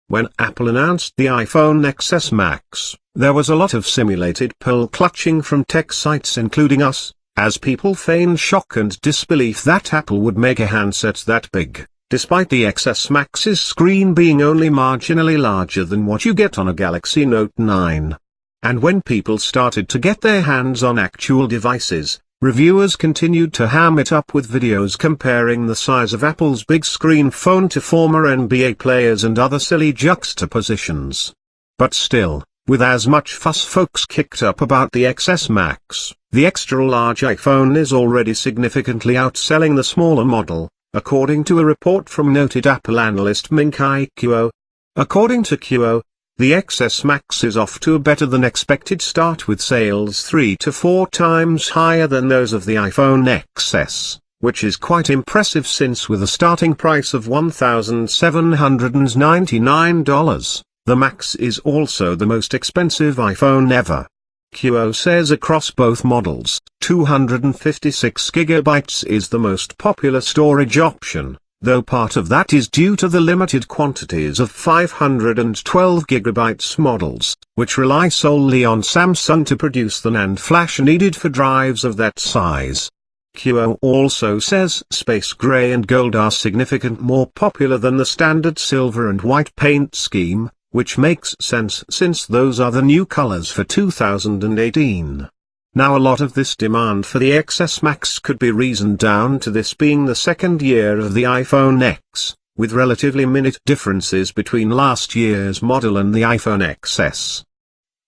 When Apple announced the iPhone XS Max, there was a lot of simulated pearl clutching from tech sites including us, as people feigned shock and disbelief that Apple would make a handset that big, despite the XS Max's screen being only marginally larger than what you get on a Galaxy Note 9. And when people started to get their hands on actual devices, reviewers continued to ham it up with videos comparing the size of Apple's big screen phone to former NBA players and other silly juxtapositions. But still, with as much fuss folks kicked up about the XS Max, the extra-large iPhone is already significantly outselling the smaller model, according to a report from noted Apple analyst Ming-Chi Kuo. According to Kuo, the XS Max is off to a better-than-expected start with sales 3 to 4 times higher than those of the iPhone XS, which is quite impressive since with a starting price of $1,799, the Max is also the most expensive iPhone ever. Kuo says across both models, 256GB is the most popular storage option, though part of that is due to the limited quantities of 512GB models, which rely solely on Samsung to produce the NAND flash needed for drives of that size. Kuo also says space gray and gold are significantly more popular than the standard silver and white paint scheme, which makes sense since those are the new colors for 2018. Now a lot of this demand for the XS Max could be reasoned down to this being the second year of the iPhone X, with relatively minute differences between last year's model and the iPhone XS.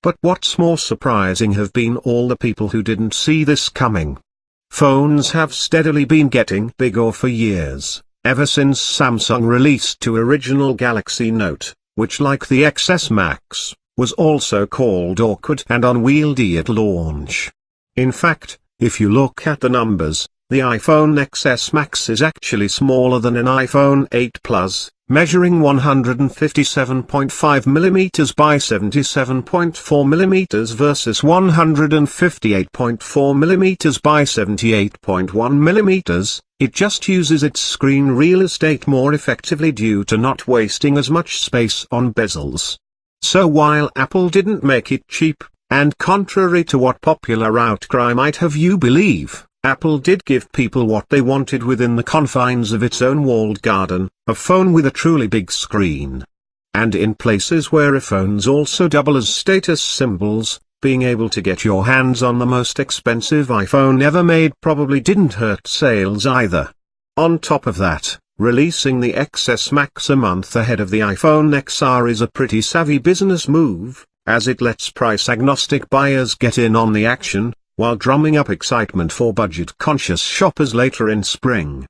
But what's more surprising have been all the people who didn't see this coming. Phones have steadily been getting bigger for years, ever since Samsung released the original Galaxy Note, which like the XS Max, was also called awkward and unwieldy at launch. In fact, if you look at the numbers, the iPhone XS Max is actually smaller than an iPhone 8 Plus, measuring 157.5mm by 77.4mm versus 158.4mm by 78.1mm. It just uses its screen real estate more effectively due to not wasting as much space on bezels. So while Apple didn't make it cheap, and contrary to what popular outcry might have you believe, Apple did give people what they wanted within the confines of its own walled garden, a phone with a truly big screen. And in places where iPhones also double as status symbols, being able to get your hands on the most expensive iPhone ever made probably didn't hurt sales either. On top of that, releasing the XS Max a month ahead of the iPhone XR is a pretty savvy business move, as it lets price-agnostic buyers get in on the action, while drumming up excitement for budget-conscious shoppers later in spring.